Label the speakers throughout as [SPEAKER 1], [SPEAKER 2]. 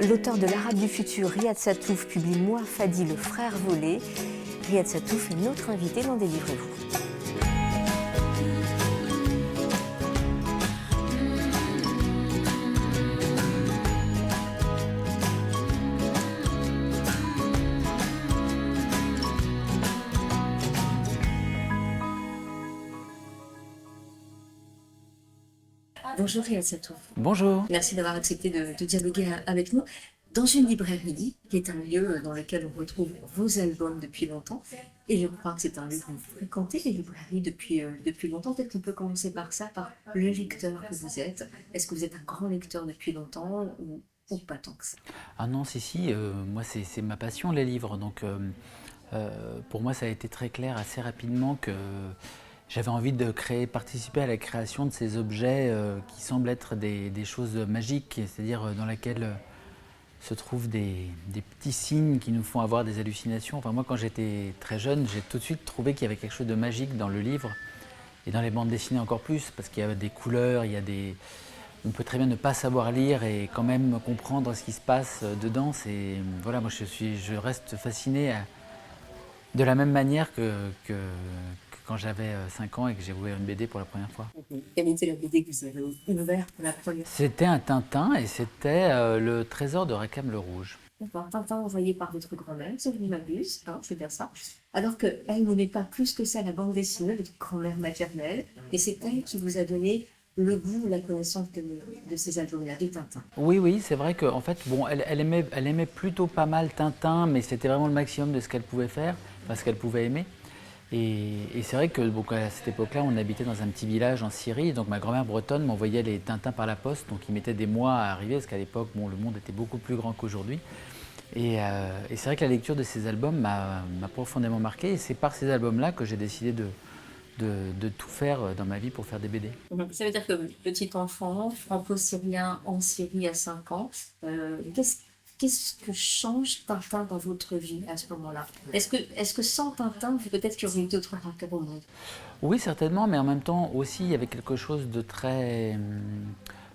[SPEAKER 1] L'auteur de l'Arabe du futur, Riyad Sattouf, publie Moi, Fadi, le frère volé. Riyad Sattouf est notre invité dans Délivrez-vous. Bonjour Riyad Sattouf.
[SPEAKER 2] Bonjour.
[SPEAKER 1] Merci d'avoir accepté de dialoguer avec nous. Dans une librairie, qui est un lieu dans lequel on retrouve vos albums depuis longtemps, et je crois que c'est un lieu que vous fréquentez, les librairies, depuis longtemps. Peut-être qu'on peut commencer par ça, par le lecteur que vous êtes. Est-ce que vous êtes un grand lecteur depuis longtemps ou pas tant que ça?
[SPEAKER 2] Ah non, si, moi c'est ma passion les livres, donc pour moi ça a été très clair assez rapidement que j'avais envie de participer à la création de ces objets qui semblent être des choses magiques, c'est-à-dire dans lesquelles se trouvent des petits signes qui nous font avoir des hallucinations. Enfin moi quand j'étais très jeune, j'ai tout de suite trouvé qu'il y avait quelque chose de magique dans le livre et dans les bandes dessinées encore plus, parce qu'il y a des couleurs, on peut très bien ne pas savoir lire et quand même comprendre ce qui se passe dedans. Voilà, moi je reste fasciné de la même manière que quand j'avais 5 ans et que j'ai ouvert une BD pour la première fois.
[SPEAKER 1] Quelle était la BD que vous avez ouverte pour la première fois?
[SPEAKER 2] C'était un Tintin et c'était le trésor de Récam le Rouge.
[SPEAKER 1] D'accord, Tintin envoyé par votre grand-mère, si je ne m'abuse, je vais dire ça. Alors qu'elle n'aimait pas plus que ça la bande dessinée, votre grand-mère maternelle, et c'est elle qui vous a donné le goût, la connaissance de ces albums-là, de Tintin.
[SPEAKER 2] Oui, c'est vrai qu'en fait, bon, elle aimait plutôt pas mal Tintin, mais c'était vraiment le maximum de ce qu'elle pouvait faire, enfin ce qu'elle pouvait aimer. Et c'est vrai que bon, à cette époque-là, on habitait dans un petit village en Syrie, donc ma grand-mère bretonne m'envoyait les Tintins par la poste, donc ils mettaient des mois à arriver, parce qu'à l'époque, bon, le monde était beaucoup plus grand qu'aujourd'hui. Et c'est vrai que la lecture de ces albums m'a profondément marqué, et c'est par ces albums-là que j'ai décidé de tout faire dans ma vie pour faire des BD.
[SPEAKER 1] Ça veut dire que petit enfant, franco-syrien en Syrie à 5 ans, qu'est-ce que change Tintin dans votre vie à ce moment-là? Est-ce que sans Tintin, peut-être qu'il y aurait eu d'autres rappeurs au monde?
[SPEAKER 2] Oui, certainement, mais en même temps aussi, il y avait quelque chose de très...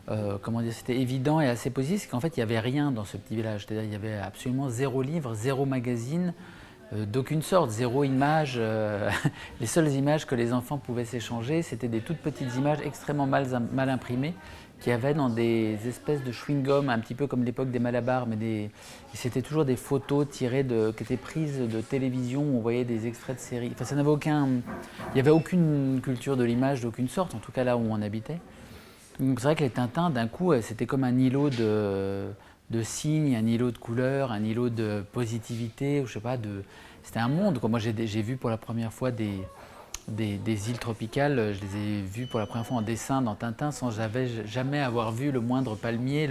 [SPEAKER 2] comment dire, c'était évident et assez positif, c'est qu'en fait, il n'y avait rien dans ce petit village. C'est-à-dire, il y avait absolument 0 livre, 0 magazine, d'aucune sorte, 0 image. Les seules images que les enfants pouvaient s'échanger, c'était des toutes petites images extrêmement mal imprimées, qui avaient dans des espèces de chewing-gum, un petit peu comme l'époque des Malabars, mais c'était toujours des photos tirées qui étaient prises de télévision, où on voyait des extraits de séries. Enfin, il n'y avait aucune culture de l'image d'aucune sorte, en tout cas là où on habitait. Donc c'est vrai que les Tintins, d'un coup, c'était comme un îlot de signes, un îlot de couleurs, un îlot de positivité, ou je sais pas, c'était un monde, quoi. Moi j'ai vu pour la première fois des îles tropicales, je les ai vues pour la première fois en dessin dans Tintin sans jamais avoir vu le moindre palmier,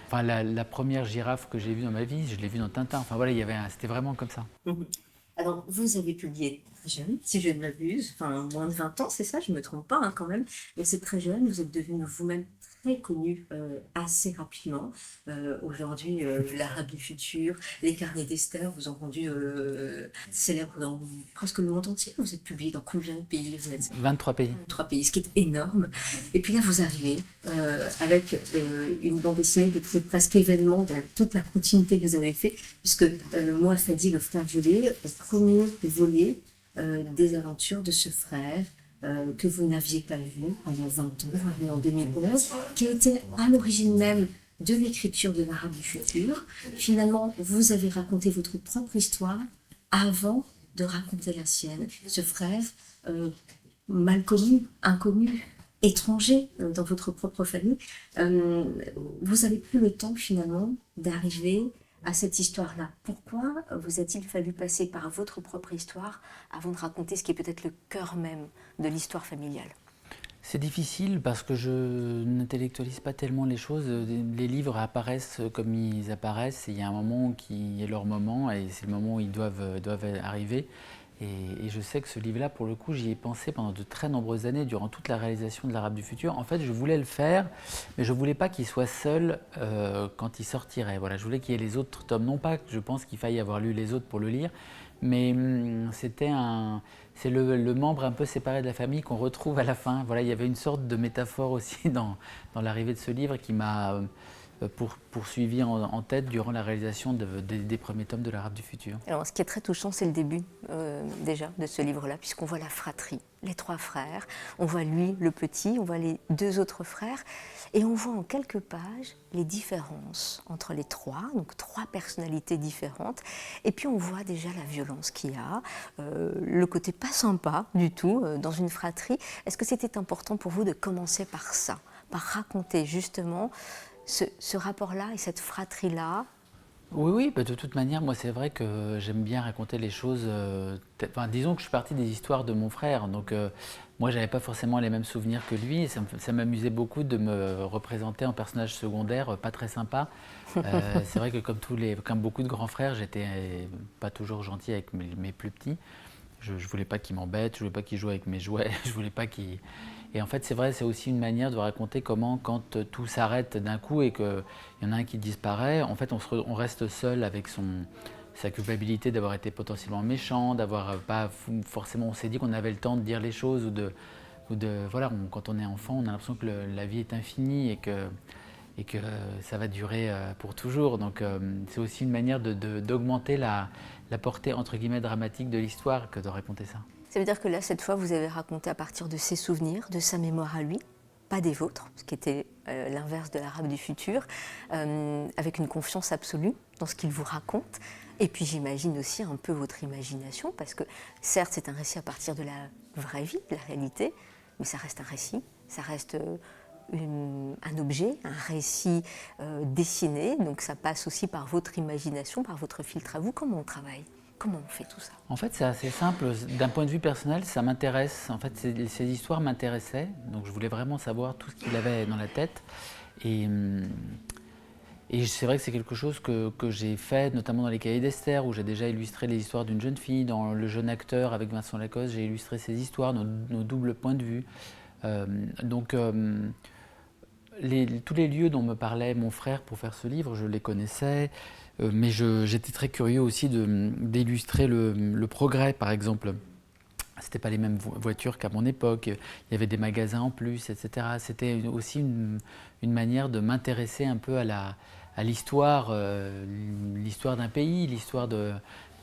[SPEAKER 2] enfin la première girafe que j'ai vue dans ma vie, je l'ai vue dans Tintin. Enfin voilà, c'était vraiment comme ça.
[SPEAKER 1] Alors, vous avez publié très jeune, si je ne m'abuse, enfin moins de 20 ans, c'est ça, je ne me trompe pas quand même, mais c'est très jeune, vous êtes devenu vous-même très connu assez rapidement. Aujourd'hui, l'Arabe du futur, les carnets d'Esther vous ont rendu célèbre dans presque le monde entier. Vous êtes publié dans combien de pays? Vous êtes
[SPEAKER 2] 23 pays.
[SPEAKER 1] 3 pays, ce qui est énorme. Et puis là, vous arrivez avec une bande dessinée qui est presque événement dans toute la continuité que vous avez fait, puisque Moi, Fadi, le frère volé, le premier volet des aventures de ce frère que vous n'aviez pas vu pendant 20 ans, en 2011, qui était à l'origine même de l'écriture de l'Arabe du futur. Finalement, vous avez raconté votre propre histoire avant de raconter la sienne. Ce frère mal connu, inconnu, étranger dans votre propre famille, vous avez pris le temps finalement d'arriver à cette histoire-là. Pourquoi vous a-t-il fallu passer par votre propre histoire avant de raconter ce qui est peut-être le cœur même de l'histoire familiale?
[SPEAKER 2] C'est difficile parce que je n'intellectualise pas tellement les choses. Les livres apparaissent comme ils apparaissent. Et il y a un moment qui est leur moment et c'est le moment où ils doivent arriver. Et je sais que ce livre-là, pour le coup, j'y ai pensé pendant de très nombreuses années, durant toute la réalisation de l'Arabe du futur. En fait, je voulais le faire, mais je ne voulais pas qu'il soit seul quand il sortirait. Voilà, je voulais qu'il y ait les autres tomes. Non pas que je pense qu'il faille avoir lu les autres pour le lire, mais c'est le membre un peu séparé de la famille qu'on retrouve à la fin. Voilà, il y avait une sorte de métaphore aussi dans l'arrivée de ce livre qui m'a poursuivi en tête durant la réalisation des premiers tomes de l'Arabe du futur.
[SPEAKER 1] Alors, ce qui est très touchant, c'est le début déjà de ce livre-là, puisqu'on voit la fratrie, les 3 frères, on voit lui, le petit, on voit les 2 autres frères, et on voit en quelques pages les différences entre les 3, donc 3 personnalités différentes, et puis on voit déjà la violence qu'il y a, le côté pas sympa du tout dans une fratrie. Est-ce que c'était important pour vous de commencer par ça, par raconter justement ce rapport-là et cette fratrie-là?
[SPEAKER 2] Oui, oui, bah, de toute manière, moi c'est vrai que j'aime bien raconter les choses. Enfin, disons que je suis parti des histoires de mon frère, donc moi j'avais pas forcément les mêmes souvenirs que lui. Et ça m'amusait beaucoup de me représenter en personnage secondaire, pas très sympa. C'est vrai que comme beaucoup de grands frères, j'étais pas toujours gentil avec mes plus petits. Je voulais pas qu'ils m'embêtent, je voulais pas qu'ils jouent avec mes jouets, je voulais pas qu'ils... Et en fait, c'est vrai, c'est aussi une manière de raconter comment, quand tout s'arrête d'un coup et qu'il y en a un qui disparaît, en fait, on reste seul avec sa culpabilité d'avoir été potentiellement méchant, d'avoir pas forcément... On s'est dit qu'on avait le temps de dire les choses voilà, quand on est enfant, on a l'impression que la vie est infinie et que ça va durer pour toujours. Donc c'est aussi une manière d'augmenter la portée entre guillemets dramatique de l'histoire que de raconter ça.
[SPEAKER 1] Ça veut dire que là, cette fois, vous avez raconté à partir de ses souvenirs, de sa mémoire à lui, pas des vôtres, ce qui était l'inverse de l'Arabe du futur, avec une confiance absolue dans ce qu'il vous raconte. Et puis j'imagine aussi un peu votre imagination, parce que certes, c'est un récit à partir de la vraie vie, de la réalité, mais ça reste un récit, ça reste un objet, un récit dessiné, donc ça passe aussi par votre imagination, par votre filtre à vous. Comment on travaille ? Comment on fait tout ça ?
[SPEAKER 2] En fait, c'est assez simple. D'un point de vue personnel, ça m'intéresse. En fait, ces histoires m'intéressaient. Donc, je voulais vraiment savoir tout ce qu'il avait dans la tête. Et c'est vrai que c'est quelque chose que j'ai fait, notamment dans les Cahiers d'Esther, où j'ai déjà illustré les histoires d'une jeune fille. Dans Le Jeune Acteur, avec Vincent Lacoste, j'ai illustré ces histoires, nos doubles points de vue. Tous les lieux dont me parlait mon frère pour faire ce livre, je les connaissais. Mais j'étais très curieux aussi d'illustrer le progrès, par exemple. C'était pas les mêmes voitures qu'à mon époque, il y avait des magasins en plus, etc. C'était aussi une manière de m'intéresser un peu à l'histoire, l'histoire d'un pays,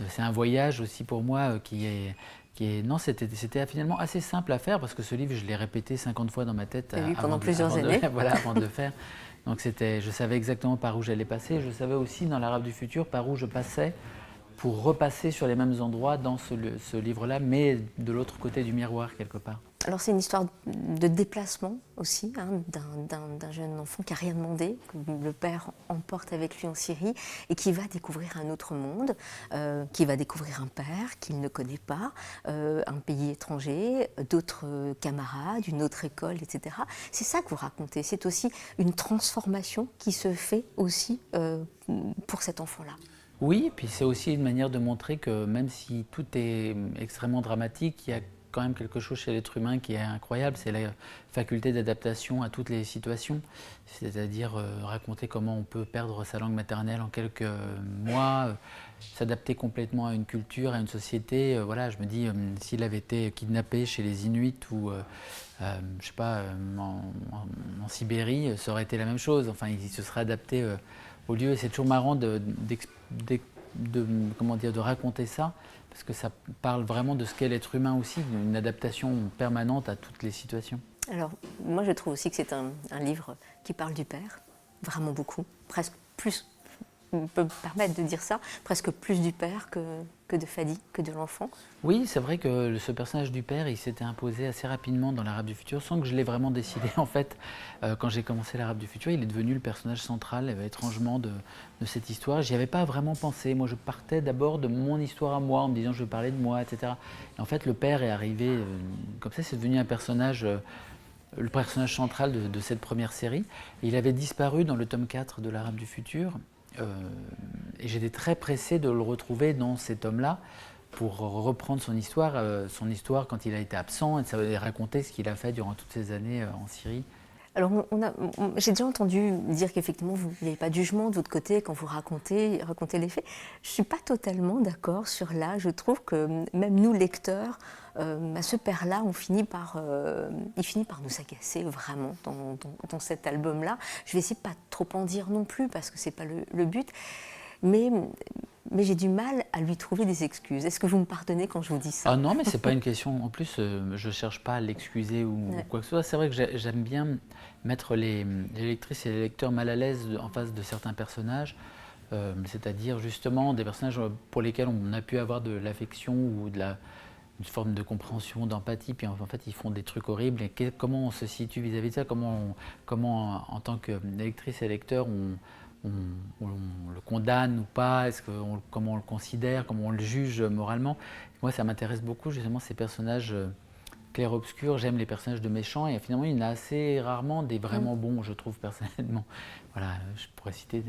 [SPEAKER 2] c'est un voyage aussi pour moi non, c'était finalement assez simple à faire parce que ce livre, je l'ai répété 50 fois dans ma tête
[SPEAKER 1] pendant plusieurs années.
[SPEAKER 2] Voilà, avant de le faire. Donc je savais exactement par où j'allais passer. Je savais aussi dans l'Arabe du futur par où je passais pour repasser sur les mêmes endroits dans ce livre-là, mais de l'autre côté du miroir quelque part.
[SPEAKER 1] Alors c'est une histoire de déplacement aussi, d'un jeune enfant qui n'a rien demandé, que le père emporte avec lui en Syrie et qui va découvrir un autre monde, qui va découvrir un père qu'il ne connaît pas, un pays étranger, d'autres camarades, une autre école, etc. C'est ça que vous racontez, c'est aussi une transformation qui se fait aussi pour cet enfant-là.
[SPEAKER 2] Oui, et puis c'est aussi une manière de montrer que même si tout est extrêmement dramatique, il y a quand même quelque chose chez l'être humain qui est incroyable, c'est la faculté d'adaptation à toutes les situations, c'est-à-dire raconter comment on peut perdre sa langue maternelle en quelques mois, s'adapter complètement à une culture, à une société. Voilà, je me dis, s'il avait été kidnappé chez les Inuits ou, je sais pas, en Sibérie, ça aurait été la même chose. Enfin, il se serait adapté au lieu. Et c'est toujours marrant de raconter ça, parce que ça parle vraiment de ce qu'est l'être humain aussi, une adaptation permanente à toutes les situations.
[SPEAKER 1] Alors, moi je trouve aussi que c'est un livre qui parle du père, vraiment beaucoup, presque plus, on peut me permettre de dire ça, presque plus du père que de Fadi, que de l'enfant.
[SPEAKER 2] Oui, c'est vrai que ce personnage du père, il s'était imposé assez rapidement dans l'Arabe du futur, sans que je l'ai vraiment décidé en fait. Quand j'ai commencé l'Arabe du futur, il est devenu le personnage central, étrangement, de cette histoire. J'y avais pas vraiment pensé. Moi, je partais d'abord de mon histoire à moi, en me disant je vais parler de moi, etc. Et en fait, le père est arrivé, comme ça, c'est devenu un personnage... le personnage central de cette première série. Et il avait disparu dans le tome 4 de l'Arabe du futur. Et j'étais très pressé de le retrouver dans ces tomes-là pour reprendre son histoire quand il a été absent et raconter ce qu'il a fait durant toutes ces années en Syrie.
[SPEAKER 1] Alors, j'ai déjà entendu dire qu'effectivement, il n'y avait pas de jugement de votre côté quand vous racontez les faits. Je ne suis pas totalement d'accord sur là. Je trouve que même nous, lecteurs, à ce père-là, il finit par nous agacer vraiment dans cet album-là. Je vais essayer de pas trop en dire non plus parce que ce n'est pas le but. Mais j'ai du mal à lui trouver des excuses. Est-ce que vous me pardonnez quand je vous dis ça?
[SPEAKER 2] Ah non, mais c'est pas une question. En plus, je cherche pas à l'excuser ou quoi que ce soit. C'est vrai que j'aime bien mettre les lectrices et les lecteurs mal à l'aise en face de certains personnages. C'est-à-dire justement des personnages pour lesquels on a pu avoir de l'affection ou une forme de compréhension, d'empathie, puis en fait ils font des trucs horribles. Et comment on se situe vis-à-vis de ça, comment en tant que lectrice et lecteur on le condamne ou pas, comment on le considère, comment on le juge moralement. Moi ça m'intéresse beaucoup justement ces personnages clair-obscur, j'aime les personnages de méchants et finalement il y en a assez rarement des vraiment bons, je trouve personnellement. Voilà, je pourrais citer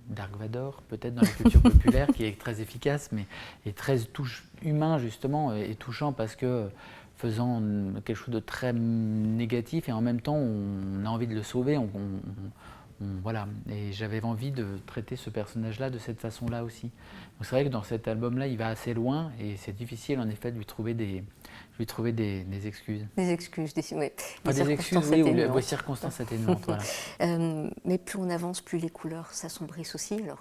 [SPEAKER 2] Dark Vador, peut-être dans la culture populaire, qui est très efficace, mais est très humain justement et touchant parce que faisant quelque chose de très négatif et en même temps on a envie de le sauver, voilà. Et j'avais envie de traiter ce personnage-là de cette façon-là aussi. Donc c'est vrai que dans cet album-là, il va assez loin et c'est difficile en effet de lui trouver des excuses.
[SPEAKER 1] Des excuses, oui.
[SPEAKER 2] Pas des excuses, oui, ou des circonstances atténuantes. Voilà.
[SPEAKER 1] Mais plus on avance, plus les couleurs s'assombrissent aussi. Alors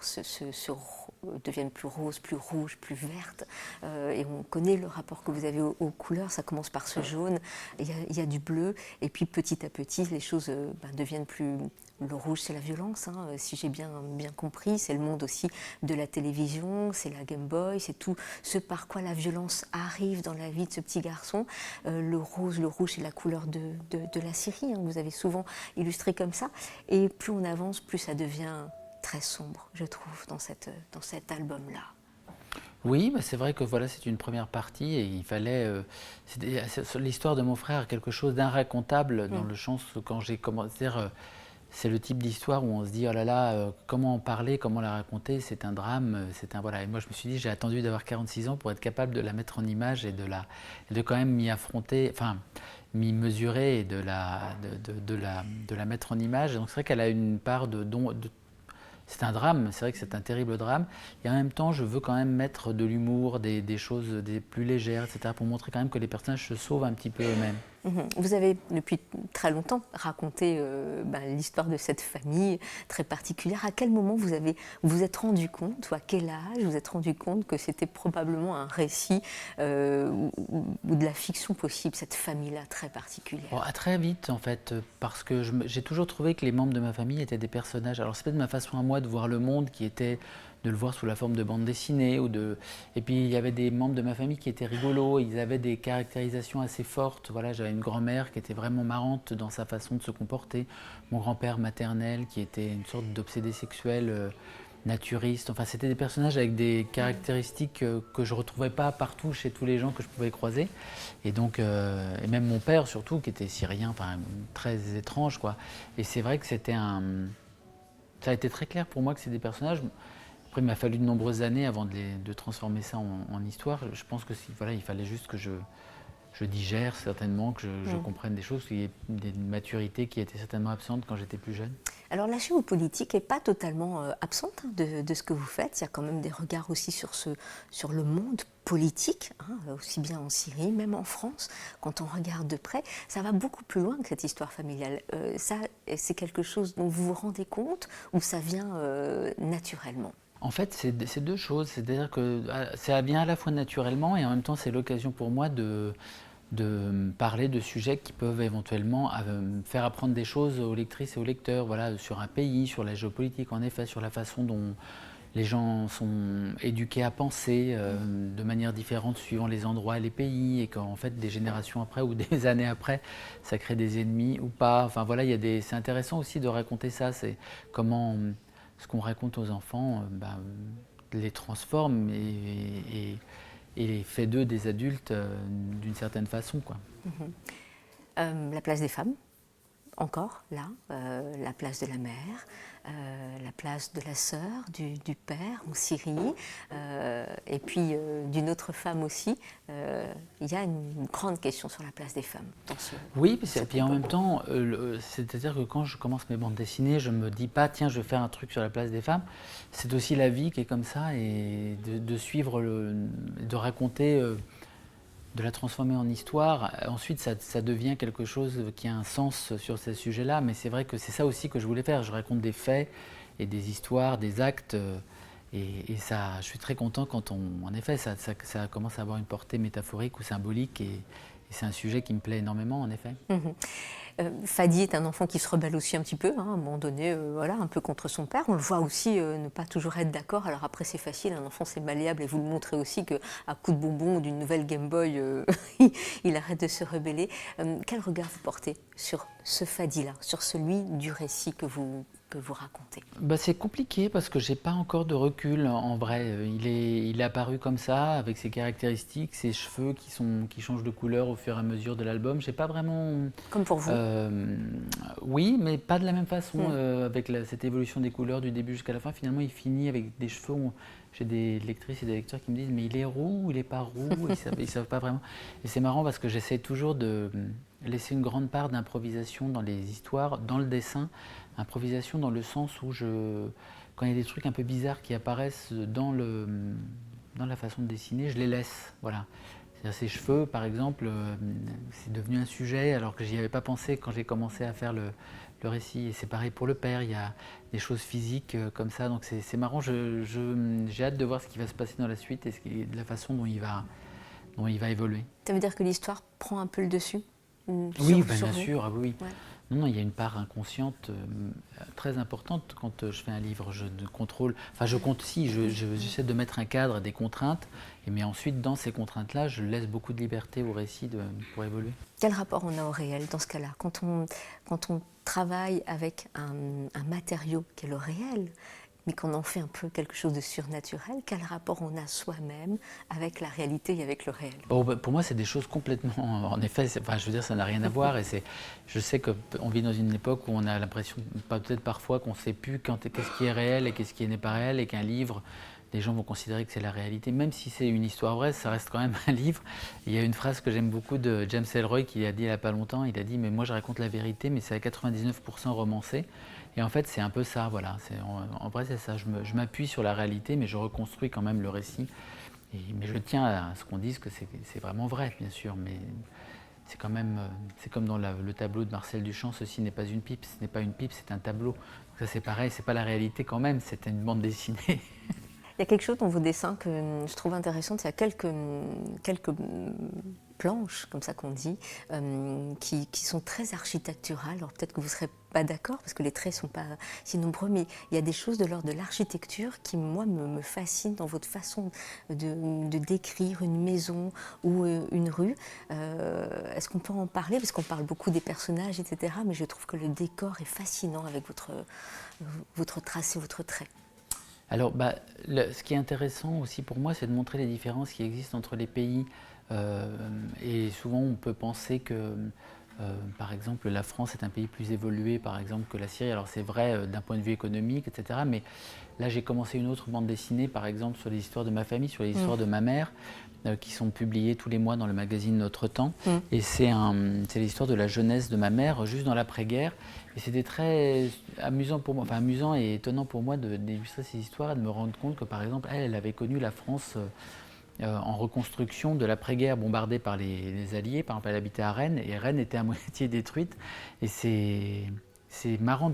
[SPEAKER 1] deviennent plus roses, plus rouges, plus vertes. Et on connaît le rapport que vous avez aux couleurs. Ça commence par ce jaune, il y a du bleu. Et puis petit à petit, les choses deviennent plus... Le rouge, c'est la violence, hein, si j'ai bien compris. C'est le monde aussi de la télévision, c'est la Game Boy, c'est tout ce par quoi la violence arrive dans la vie de ce petit garçon. Le rouge, c'est la couleur de la Syrie. Hein, vous avez souvent illustré comme ça. Et plus on avance, plus ça devient très sombre, je trouve, dans cet album-là.
[SPEAKER 2] Oui, bah c'est vrai que voilà, c'est une première partie et il fallait. L'histoire de mon frère est quelque chose d'inracontable dans le sens où quand j'ai commencé. C'est le type d'histoire où on se dit oh là là, comment en parler, comment la raconter, c'est un drame, voilà. Et moi je me suis dit j'ai attendu d'avoir 46 ans pour être capable de la mettre en image et de quand même m'y affronter, enfin m'y mesurer et de la mettre en image. Et donc c'est vrai qu'elle a une part c'est un drame, c'est vrai que c'est un terrible drame. Et en même temps, je veux quand même mettre de l'humour, des choses des plus légères, etc., pour montrer quand même que les personnages se sauvent un petit peu eux-mêmes.
[SPEAKER 1] Vous avez depuis très longtemps raconté l'histoire de cette famille très particulière. À quel moment vous êtes rendu compte, ou à quel âge vous êtes rendu compte que c'était probablement un récit ou de la fiction possible, cette famille-là très particulière?
[SPEAKER 2] Très vite en fait, parce que j'ai toujours trouvé que les membres de ma famille étaient des personnages. Alors c'est peut-être ma façon à moi de voir le monde qui était de le voir sous la forme de bande dessinée et puis il y avait des membres de ma famille qui étaient rigolos, ils avaient des caractérisations assez fortes. Voilà, j'avais une grand-mère qui était vraiment marrante dans sa façon de se comporter, mon grand-père maternel qui était une sorte d'obsédé sexuel naturiste. Enfin, c'était des personnages avec des caractéristiques que je ne retrouvais pas partout chez tous les gens que je pouvais croiser. Et donc, et même mon père surtout, qui était syrien, enfin très étrange, quoi. Et c'est vrai que ça a été très clair pour moi que c'est des personnages. Après, il m'a fallu de nombreuses années avant de transformer ça en histoire. Je pense que voilà, il fallait juste que je digère certainement, que je comprenne des choses, qu'il y ait des maturités qui étaient certainement absentes quand j'étais plus jeune.
[SPEAKER 1] Alors la géopolitique n'est pas totalement absente de ce que vous faites. Il y a quand même des regards aussi sur le monde politique, hein, aussi bien en Syrie, même en France. Quand on regarde de près, ça va beaucoup plus loin que cette histoire familiale. Ça, c'est quelque chose dont vous vous rendez compte ou ça vient naturellement?
[SPEAKER 2] En fait, c'est deux choses. C'est-à-dire que ça vient à la fois naturellement et en même temps, c'est l'occasion pour moi de parler de sujets qui peuvent éventuellement faire apprendre des choses aux lectrices et aux lecteurs, voilà, sur un pays, sur la géopolitique, en effet, sur la façon dont les gens sont éduqués à penser de manière différente suivant les endroits et les pays, et qu'en fait, des générations après ou des années après, ça crée des ennemis ou pas. Enfin voilà, c'est intéressant aussi de raconter ça, c'est comment ce qu'on raconte aux enfants les transforme et fait d'eux des adultes d'une certaine façon, quoi.
[SPEAKER 1] La place des femmes encore là, la place de la mère, la place de la sœur, du père en Syrie, et puis d'une autre femme aussi. Il y a une grande question sur la place des femmes dans ce.
[SPEAKER 2] Oui, et puis en même temps, c'est-à-dire que quand je commence mes bandes dessinées, je me dis pas, tiens, je vais faire un truc sur la place des femmes. C'est aussi la vie qui est comme ça, et de suivre, de raconter, de la transformer en histoire. Ensuite, ça devient quelque chose qui a un sens sur ces sujets-là, mais c'est vrai que c'est ça aussi que je voulais faire. Je raconte des faits et des histoires, des actes, et ça, je suis très content quand en effet, ça commence à avoir une portée métaphorique ou symbolique, et c'est un sujet qui me plaît énormément, en effet.
[SPEAKER 1] Fadi est un enfant qui se rebelle aussi un petit peu, hein, à un moment donné, voilà, un peu contre son père. On le voit aussi ne pas toujours être d'accord. Alors après, c'est facile, un enfant c'est malléable, et vous le montrez aussi qu'à coup de bonbons ou d'une nouvelle Game Boy, il arrête de se rebeller. Quel regard vous portez sur ce Fadi-là, sur celui du récit que vous racontez?
[SPEAKER 2] C'est compliqué parce que j'ai pas encore de recul en vrai. Il est apparu comme ça, avec ses caractéristiques, ses cheveux qui changent de couleur au fur et à mesure de l'album. J'ai pas vraiment.
[SPEAKER 1] Comme pour vous.
[SPEAKER 2] Oui, mais pas de la même façon. Avec cette évolution des couleurs du début jusqu'à la fin, finalement, il finit avec des cheveux. J'ai des lectrices et des lecteurs qui me disent, mais il est roux ou il est pas roux? Ils savent pas vraiment. Et c'est marrant parce que j'essaie toujours de laisser une grande part d'improvisation dans les histoires, dans le dessin. Improvisation dans le sens où quand il y a des trucs un peu bizarres qui apparaissent dans la façon de dessiner, je les laisse. Voilà. C'est-à-dire ses cheveux, par exemple, c'est devenu un sujet alors que j'y avais pas pensé quand j'ai commencé à faire le récit. Et c'est pareil pour le père, il y a des choses physiques comme ça. Donc c'est marrant, j'ai hâte de voir ce qui va se passer dans la suite et de la façon dont il va évoluer.
[SPEAKER 1] Ça veut dire que l'histoire prend un peu le dessus?
[SPEAKER 2] Oui, bien sûr, ah oui.
[SPEAKER 1] Ouais.
[SPEAKER 2] Non, il y a une part inconsciente très importante quand je fais un livre. Je contrôle, enfin j'essaie de mettre un cadre, des contraintes, mais ensuite dans ces contraintes-là, je laisse beaucoup de liberté au récit pour évoluer.
[SPEAKER 1] Quel rapport on a au réel dans ce cas-là? Quand on travaille avec un matériau qui est le réel, mais qu'on en fait un peu quelque chose de surnaturel, quel rapport on a soi-même avec la réalité et avec le réel?
[SPEAKER 2] Pour moi, c'est des choses complètement. En effet, je veux dire, ça n'a rien à voir. Je sais qu'on vit dans une époque où on a l'impression, peut-être parfois, qu'on ne sait plus qu'est-ce qui est réel et qu'est-ce qui n'est pas réel, et qu'un livre, les gens vont considérer que c'est la réalité. Même si c'est une histoire vraie, ça reste quand même un livre. Il y a une phrase que j'aime beaucoup de James Ellroy qui a dit il n'y a pas longtemps. Il a dit, mais moi je raconte la vérité, mais c'est à 99% romancé. Et en fait, c'est un peu ça, voilà. En vrai, c'est ça. Je m'appuie sur la réalité, mais je reconstruis quand même le récit. Mais je tiens à ce qu'on dise que c'est vraiment vrai, bien sûr. Mais c'est quand même, c'est comme dans le tableau de Marcel Duchamp, ceci n'est pas une pipe, ce n'est pas une pipe, c'est un tableau. Donc ça, c'est pareil, c'est pas la réalité quand même, c'est une bande dessinée.
[SPEAKER 1] Il y a quelque chose dans vos dessins que je trouve intéressant. Il y a quelques planches, comme ça qu'on dit, qui sont très architecturales. Alors peut-être que vous ne serez pas d'accord, parce que les traits ne sont pas si nombreux, mais il y a des choses de l'ordre de l'architecture qui, moi, me fascinent dans votre façon de décrire une maison ou une rue. Est-ce qu'on peut en parler? Parce qu'on parle beaucoup des personnages, etc., mais je trouve que le décor est fascinant avec votre tracé, votre trait.
[SPEAKER 2] Alors, ce qui est intéressant aussi pour moi, c'est de montrer les différences qui existent entre les pays. Et souvent, on peut penser que, par exemple, la France est un pays plus évolué, par exemple, que la Syrie. Alors, c'est vrai d'un point de vue économique, etc. Mais là, j'ai commencé une autre bande dessinée, par exemple, sur les histoires de ma famille, sur les histoires de ma mère, qui sont publiées tous les mois dans le magazine Notre Temps. Et c'est l'histoire de la jeunesse de ma mère, juste dans l'après-guerre. Et c'était très amusant pour moi, enfin amusant et étonnant pour moi d'illustrer ces histoires et de me rendre compte que, par exemple, elle avait connu la France en reconstruction de l'après-guerre, bombardée par les Alliés. Par exemple, elle habitait à Rennes, et Rennes était à moitié détruite. Et c'est marrant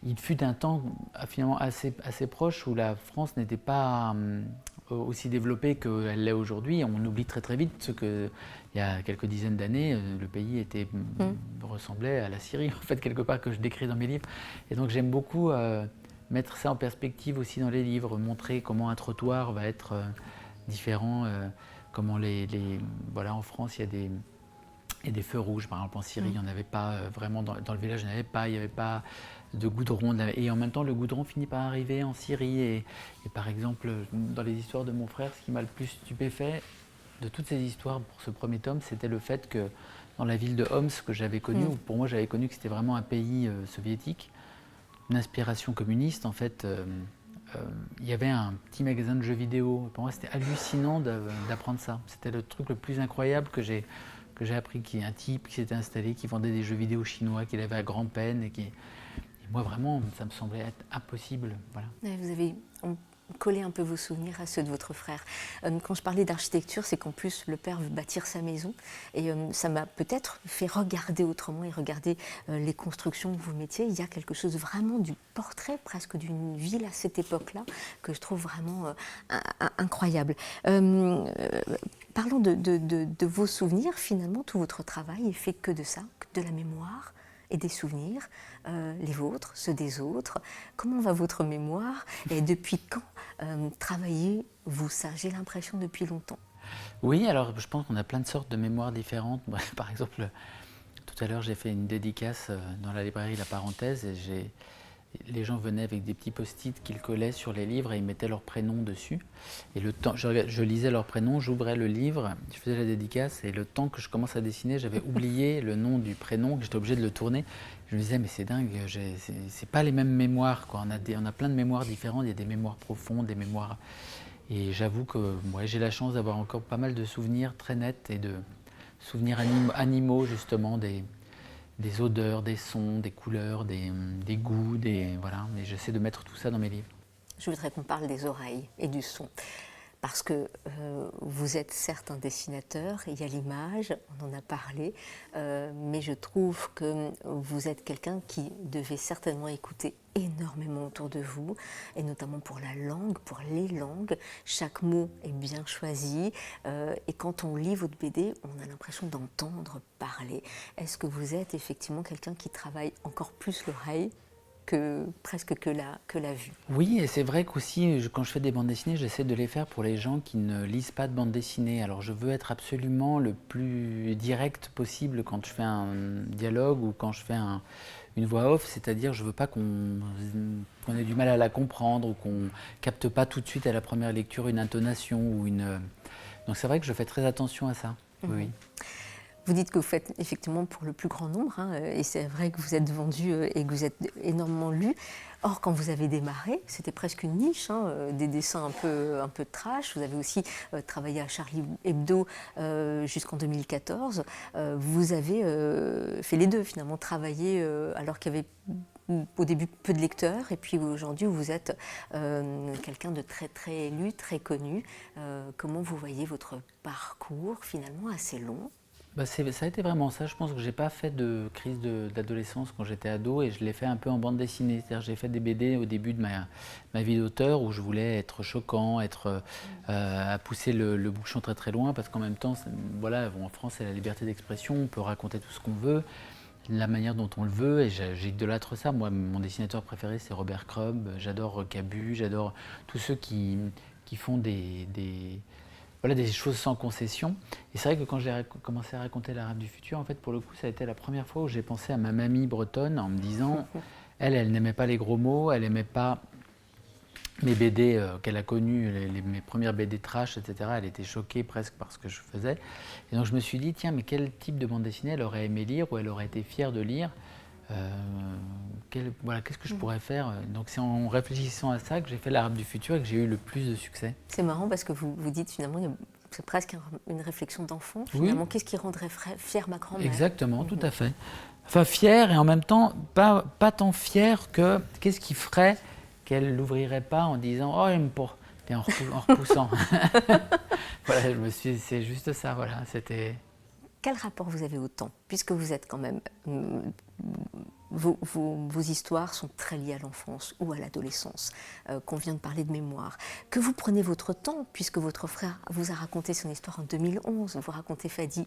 [SPEAKER 2] il fut un temps finalement assez proche où la France n'était pas aussi développée qu'elle l'est aujourd'hui. On oublie très très vite ce que, il y a quelques dizaines d'années, le pays ressemblait à la Syrie, en fait, quelque part, que je décris dans mes livres. Et donc j'aime beaucoup mettre ça en perspective aussi dans les livres, montrer comment un trottoir va être différent, comment voilà, en France, il y a des feux rouges. Par exemple, en Syrie, il n'y en avait pas vraiment, dans le village, il n'y avait pas de goudron. Et en même temps, le goudron finit par arriver en Syrie. Et par exemple, dans les histoires de mon frère, ce qui m'a le plus stupéfait de toutes ces histoires pour ce premier tome, c'était le fait que dans la ville de Homs que j'avais connue, où pour moi j'avais connu que c'était vraiment un pays soviétique, une inspiration communiste en fait. Il y avait un petit magasin de jeux vidéo. Pour moi, c'était hallucinant d'apprendre ça. C'était le truc le plus incroyable que j'ai appris, qui est un type qui s'était installé, qui vendait des jeux vidéo chinois, qu'il avait à grand-peine. Et moi, vraiment, ça me semblait être impossible. Voilà.
[SPEAKER 1] Ouais, vous avez collé un peu vos souvenirs à ceux de votre frère. Quand je parlais d'architecture, c'est qu'en plus, le père veut bâtir sa maison. Et ça m'a peut-être fait regarder autrement et regarder les constructions que vous mettiez. Il y a quelque chose vraiment du portrait, presque d'une ville à cette époque-là, que je trouve vraiment incroyable. Parlons de vos souvenirs. Finalement, tout votre travail est fait que de ça, que de la mémoire et des souvenirs, les vôtres, ceux des autres. Comment va votre mémoire et depuis quand travaillez-vous ça? J'ai l'impression depuis longtemps.
[SPEAKER 2] Oui, alors je pense qu'on a plein de sortes de mémoires différentes. Par exemple, tout à l'heure, j'ai fait une dédicace dans la librairie La Parenthèse et les gens venaient avec des petits post-it qu'ils collaient sur les livres et ils mettaient leur prénom dessus. Et le temps, je lisais leur prénom, j'ouvrais le livre, je faisais la dédicace et le temps que je commence à dessiner, j'avais oublié le nom du prénom, que j'étais obligé de le tourner. Je me disais, mais c'est dingue, c'est pas les mêmes mémoires, quoi. On a plein de mémoires différentes, il y a des mémoires profondes, des mémoires... Et j'avoue que j'ai la chance d'avoir encore pas mal de souvenirs très nets et de souvenirs animaux, justement, des odeurs, des sons, des couleurs, des goûts, voilà. Et j'essaie de mettre tout ça dans mes livres.
[SPEAKER 1] Je voudrais qu'on parle des oreilles et du son. Parce que vous êtes certes un dessinateur, il y a l'image, on en a parlé, mais je trouve que vous êtes quelqu'un qui devait certainement écouter énormément autour de vous, et notamment pour la langue, pour les langues. Chaque mot est bien choisi, et quand on lit votre BD, on a l'impression d'entendre parler. Est-ce que vous êtes effectivement quelqu'un qui travaille encore plus l'oreille presque que la vue?
[SPEAKER 2] Oui, et c'est vrai qu'aussi, quand je fais des bandes dessinées, j'essaie de les faire pour les gens qui ne lisent pas de bande dessinée. Alors je veux être absolument le plus direct possible quand je fais un dialogue ou quand je fais une voix off, c'est-à-dire je veux pas qu'on ait du mal à la comprendre ou qu'on capte pas tout de suite à la première lecture une intonation ou une... Donc c'est vrai que je fais très attention à ça, oui.
[SPEAKER 1] Vous dites que vous faites effectivement pour le plus grand nombre, hein, et c'est vrai que vous êtes vendu et que vous êtes énormément lu. Or, quand vous avez démarré, c'était presque une niche, hein, des dessins un peu trash. Vous avez aussi travaillé à Charlie Hebdo jusqu'en 2014. Vous avez fait les deux finalement, travaillé alors qu'il y avait au début peu de lecteurs, et puis aujourd'hui vous êtes quelqu'un de très très lu, très connu. Comment vous voyez votre parcours finalement assez long?
[SPEAKER 2] Ça a été vraiment ça. Je pense que j'ai pas fait de crise d'adolescence quand j'étais ado et je l'ai fait un peu en bande dessinée. C'est-à-dire j'ai fait des BD au début de ma vie d'auteur où je voulais être choquant, à pousser le bouchon très très loin parce qu'en même temps, voilà, en France c'est la liberté d'expression, on peut raconter tout ce qu'on veut, la manière dont on le veut et j'idolâtre ça. Moi, mon dessinateur préféré c'est Robert Crumb, j'adore Cabu, j'adore tous ceux qui font voilà, des choses sans concession. Et c'est vrai que quand j'ai commencé à raconter l'Arabe du futur, en fait, pour le coup, ça a été la première fois où j'ai pensé à ma mamie bretonne en me disant, elle n'aimait pas les gros mots, elle n'aimait pas mes BD qu'elle a connues, mes premières BD trash, etc. Elle était choquée presque par ce que je faisais. Et donc je me suis dit, tiens, mais quel type de bande dessinée elle aurait aimé lire ou elle aurait été fière de lire voilà, qu'est-ce que je pourrais faire? Donc c'est en réfléchissant à ça que j'ai fait l'Arabe du futur et que j'ai eu le plus de succès.
[SPEAKER 1] C'est marrant parce que vous dites finalement, c'est presque une réflexion d'enfant. Finalement, oui. Qu'est-ce qui rendrait fière ma grand-mère?
[SPEAKER 2] Exactement, tout à fait. Enfin, fière et en même temps, pas tant fière que qu'est-ce qui ferait qu'elle l'ouvrirait pas en disant « Oh, j'aime pas », et en repoussant. Voilà, c'est juste ça, voilà, c'était...
[SPEAKER 1] Quel rapport vous avez au temps? Puisque vous êtes quand même... Vos histoires sont très liées à l'enfance ou à l'adolescence, qu'on vient de parler de mémoire. Que vous prenez votre temps, puisque votre frère vous a raconté son histoire en 2011, vous racontez Fadi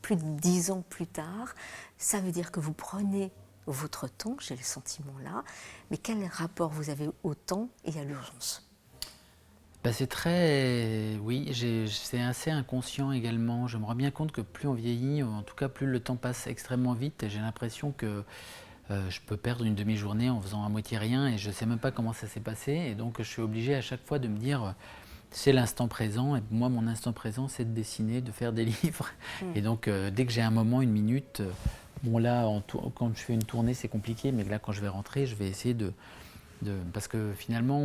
[SPEAKER 1] plus de 10 ans plus tard, ça veut dire que vous prenez votre temps, j'ai le sentiment là, mais quel rapport vous avez au temps et à l'urgence?
[SPEAKER 2] C'est très... Oui, c'est assez inconscient également. Je me rends bien compte que plus on vieillit, en tout cas plus le temps passe extrêmement vite et j'ai l'impression que je peux perdre une demi-journée en faisant à moitié rien et je ne sais même pas comment ça s'est passé et donc je suis obligé à chaque fois de me dire c'est l'instant présent. Et moi, mon instant présent, c'est de dessiner, de faire des livres. Et donc, dès que j'ai un moment, une minute, bon là, quand je fais une tournée, c'est compliqué, mais là, quand je vais rentrer, je vais essayer parce que finalement,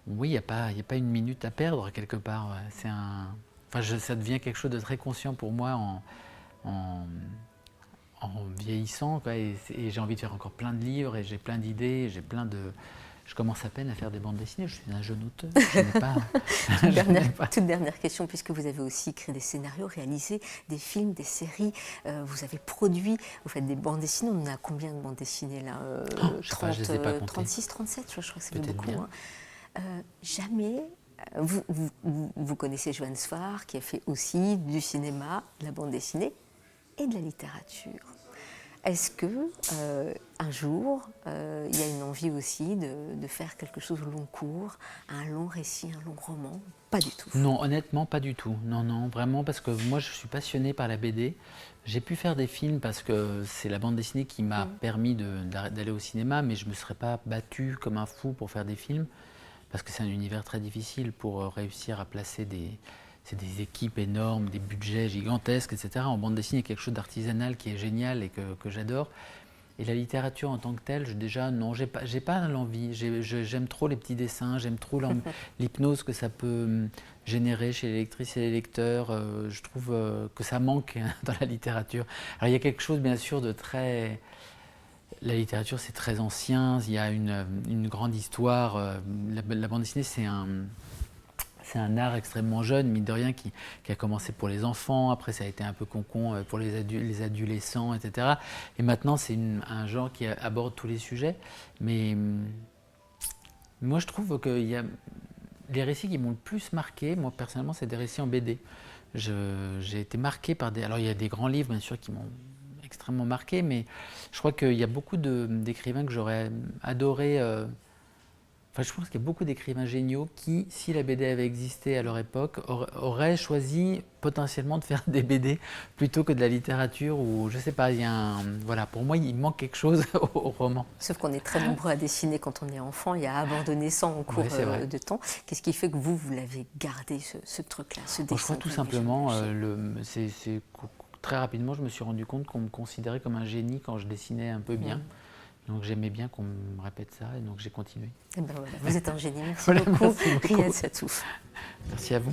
[SPEAKER 2] oui, il n'y a pas une minute à perdre quelque part. Ça devient quelque chose de très conscient pour moi en, en vieillissant, quoi, et j'ai envie de faire encore plein de livres, et j'ai plein d'idées, je commence à peine à faire des bandes dessinées, je suis un jeune auteur, je n'ai pas...
[SPEAKER 1] Toute dernière question, puisque vous avez aussi écrit des scénarios, réalisé des films, des séries, vous avez produit, vous faites des bandes dessinées, on en a combien de bandes dessinées là,
[SPEAKER 2] je sais pas, je les ai pas comptées.
[SPEAKER 1] 36, 37, je crois que c'est beaucoup.
[SPEAKER 2] Bien.
[SPEAKER 1] Jamais, vous connaissez Johannes Farr, qui a fait aussi du cinéma, de la bande dessinée et de la littérature. Est-ce que un jour, il y a une envie aussi de faire quelque chose au long cours, un long récit, un long roman? Pas du tout.
[SPEAKER 2] Non, honnêtement, pas du tout. Non, vraiment, parce que moi, je suis passionné par la BD. J'ai pu faire des films parce que c'est la bande dessinée qui m'a permis d'aller au cinéma, mais je ne me serais pas battu comme un fou pour faire des films, parce que c'est un univers très difficile pour réussir à placer c'est des équipes énormes, des budgets gigantesques, etc. En bande dessinée, il y a quelque chose d'artisanal qui est génial et que j'adore. Et la littérature en tant que telle, non, j'ai pas l'envie. J'aime trop les petits dessins, j'aime trop l'hypnose que ça peut générer chez les lectrices et les lecteurs. Je trouve que ça manque dans la littérature. Alors il y a quelque chose bien sûr de très... La littérature c'est très ancien, il y a une grande histoire. La bande dessinée c'est un art extrêmement jeune, mine de rien, qui a commencé pour les enfants, après ça a été un peu concon pour les adolescents, etc. Et maintenant, c'est un genre qui aborde tous les sujets. Mais moi, je trouve que les récits qui m'ont le plus marqué, moi personnellement, c'est des récits en BD. J'ai été marqué par des... Alors, il y a des grands livres, bien sûr, qui m'ont extrêmement marqué, mais je crois qu'il y a beaucoup d'écrivains que j'aurais adoré... Enfin, je pense qu'il y a beaucoup d'écrivains géniaux qui, si la BD avait existé à leur époque, auraient choisi potentiellement de faire des BD plutôt que de la littérature ou je sais pas, voilà, pour moi il manque quelque chose au roman.
[SPEAKER 1] Sauf qu'on est très nombreux à dessiner quand on est enfant et à abandonner ça en cours de temps. Qu'est-ce qui fait que vous l'avez gardé, ce truc-là, ce dessin?
[SPEAKER 2] Je crois tout simplement, très rapidement, je me suis rendu compte qu'on me considérait comme un génie quand je dessinais un peu bien. Donc j'aimais bien qu'on me répète ça et donc j'ai continué.
[SPEAKER 1] Et ben voilà, vous êtes un génie, merci beaucoup.
[SPEAKER 2] Merci beaucoup.
[SPEAKER 1] Riyad Sattouf.
[SPEAKER 2] Merci à vous.